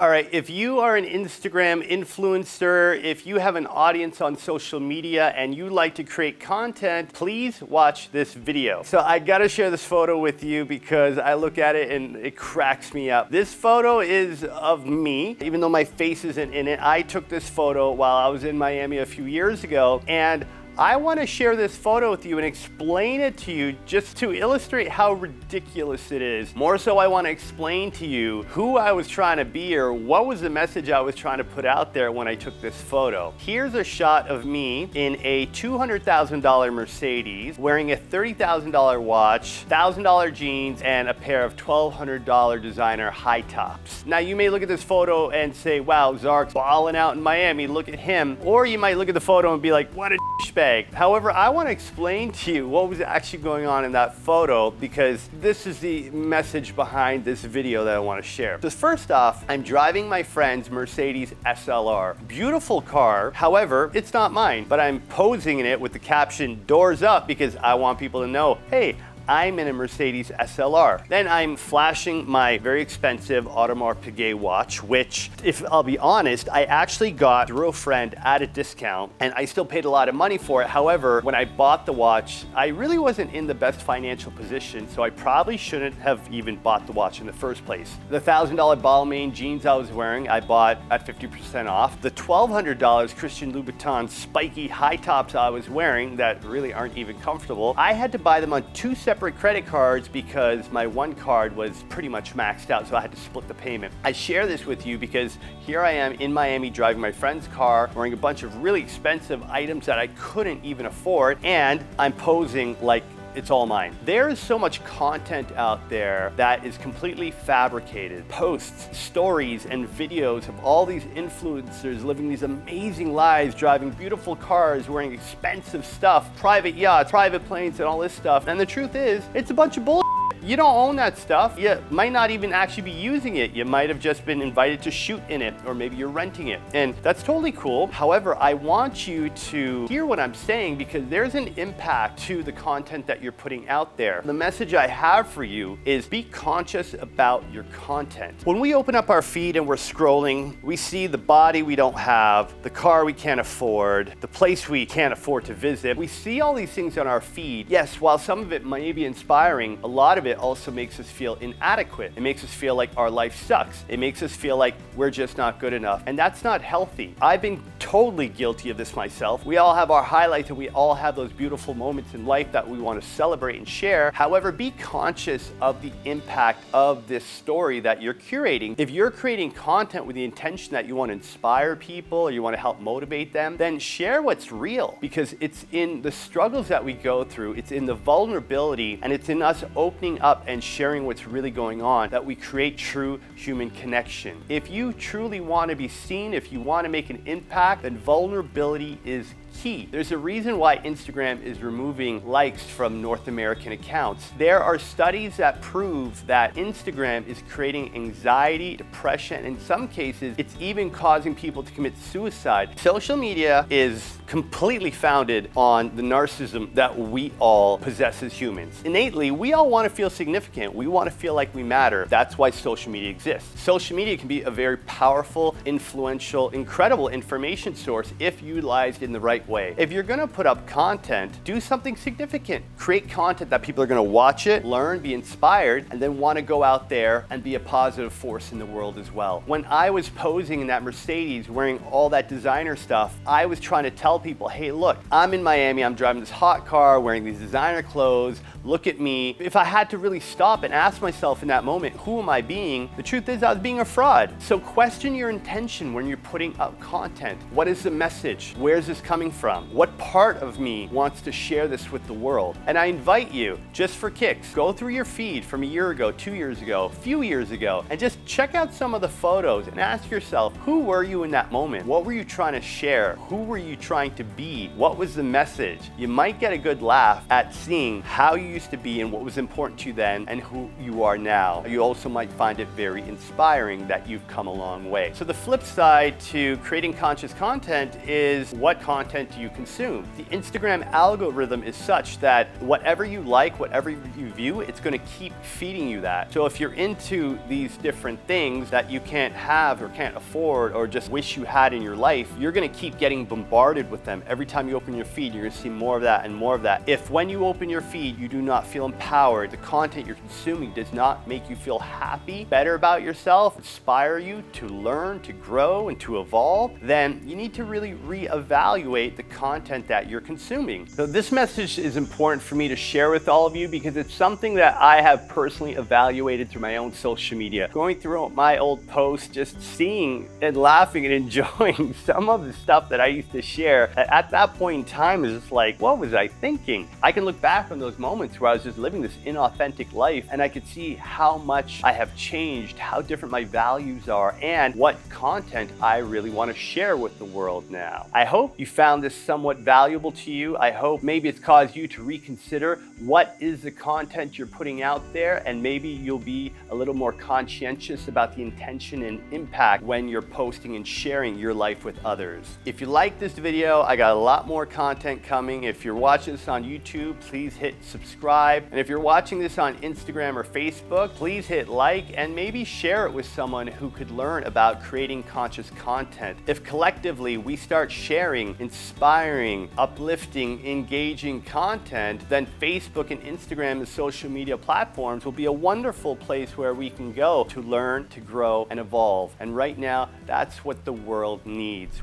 All right, if you are an Instagram influencer, if you have an audience on social media and you like to create content, please watch this video. So I gotta share this photo with you because I look at it and it cracks me up. This photo is of me, even though my face isn't in it. I took this photo while I was in Miami a few years ago, and I want to share this photo with you and explain it to you just to illustrate how ridiculous it is. More so, I want to explain to you who I was trying to be or what was the message I was trying to put out there when I took this photo. Here's a shot of me in a $200,000 Mercedes wearing a $30,000 watch, $1,000 jeans, and a pair of $1,200 designer high tops. Now, you may look at this photo and say, wow, Zark's balling out in Miami, look at him. Or you might look at the photo and be like, what a bag. However, I want to explain to you what was actually going on in that photo because this is the message behind this video that I want to share. So first off, I'm driving my friend's Mercedes SLR. Beautiful car, however, it's not mine, but I'm posing in it with the caption, doors up, because I want people to know, hey, I'm in a Mercedes SLR. Then I'm flashing my very expensive Audemars Piguet watch, which, if I'll be honest, I actually got through a friend at a discount, and I still paid a lot of money for it. However, when I bought the watch, I really wasn't in the best financial position, so I probably shouldn't have even bought the watch in the first place. The $1,000 Balmain jeans I was wearing, I bought at 50% off. The $1,200 Christian Louboutin spiky high tops I was wearing that really aren't even comfortable, I had to buy them on two separate credit cards because my one card was pretty much maxed out, so I had to split the payment. I share this with you because here I am in Miami driving my friend's car, wearing a bunch of really expensive items that I couldn't even afford, and I'm posing like it's all mine. There is so much content out there that is completely fabricated. Posts, stories, and videos of all these influencers living these amazing lives, driving beautiful cars, wearing expensive stuff, private yachts, private planes, and all this stuff. And the truth is, it's a bunch of bull. You don't own that stuff. You might not even actually be using it. You might have just been invited to shoot in it, or maybe you're renting it. And that's totally cool. However, I want you to hear what I'm saying because there's an impact to the content that you're putting out there. The message I have for you is be conscious about your content. When we open up our feed and we're scrolling, we see the body we don't have, the car we can't afford, the place we can't afford to visit. We see all these things on our feed. Yes, while some of it may be inspiring, a lot of it also makes us feel inadequate. It makes us feel like our life sucks. It makes us feel like we're just not good enough. And that's not healthy. I've been totally guilty of this myself. We all have our highlights and we all have those beautiful moments in life that we want to celebrate and share. However, be conscious of the impact of this story that you're curating. If you're creating content with the intention that you want to inspire people or you want to help motivate them, then share what's real because it's in the struggles that we go through, it's in the vulnerability, and it's in us opening up and sharing what's really going on that we create true human connection. If you truly want to be seen, if you want to make an impact, then vulnerability is key. There's a reason why Instagram is removing likes from North American accounts. There are studies that prove that Instagram is creating anxiety, depression, and in some cases, it's even causing people to commit suicide. Social media is completely founded on the narcissism that we all possess as humans. Innately, we all want to feel significant. We want to feel like we matter. That's why social media exists. Social media can be a very powerful, influential, incredible information source if utilized in the right way. If you're going to put up content, do something significant. Create content that people are going to watch it, learn, be inspired, and then want to go out there and be a positive force in the world as well. When I was posing in that Mercedes wearing all that designer stuff, I was trying to tell people, hey, look, I'm in Miami, I'm driving this hot car, wearing these designer clothes, look at me. If I had to really stop and ask myself in that moment, who am I being? The truth is I was being a fraud. So question your intention when you're putting up content. What is the message? Where's this coming from? What part of me wants to share this with the world? And I invite you, just for kicks, go through your feed from a year ago, 2 years ago, a few years ago, and just check out some of the photos and ask yourself, who were you in that moment? What were you trying to share? Who were you trying to be? What was the message? You might get a good laugh at seeing how you used to be and what was important to you then and who you are now. You also might find it very inspiring that you've come a long way. So the flip side to creating conscious content is what content content do you consume? The Instagram algorithm is such that whatever you like, whatever you view, it's going to keep feeding you that. So if you're into these different things that you can't have or can't afford or just wish you had in your life, you're going to keep getting bombarded with them. Every time you open your feed, you're going to see more of that and more of that. If when you open your feed, you do not feel empowered, the content you're consuming does not make you feel happy, better about yourself, inspire you to learn, to grow, and to evolve, then you need to really reevaluate the content that you're consuming. So this message is important for me to share with all of you because it's something that I have personally evaluated through my own social media. Going through my old posts, just seeing and laughing and enjoying some of the stuff that I used to share, at that point in time is just like, what was I thinking? I can look back on those moments where I was just living this inauthentic life and I could see how much I have changed, how different my values are, and what content I really want to share with the world now. I hope you found this somewhat valuable to you. I hope maybe it's caused you to reconsider what is the content you're putting out there, and maybe you'll be a little more conscientious about the intention and impact when you're posting and sharing your life with others. If you like this video, I got a lot more content coming. If you're watching this on YouTube, please hit subscribe. And if you're watching this on Instagram or Facebook, please hit like and maybe share it with someone who could learn about creating conscious content. If collectively we start sharing inspiring, uplifting, engaging content, then Facebook and Instagram and social media platforms will be a wonderful place where we can go to learn, to grow, and evolve. And right now, that's what the world needs.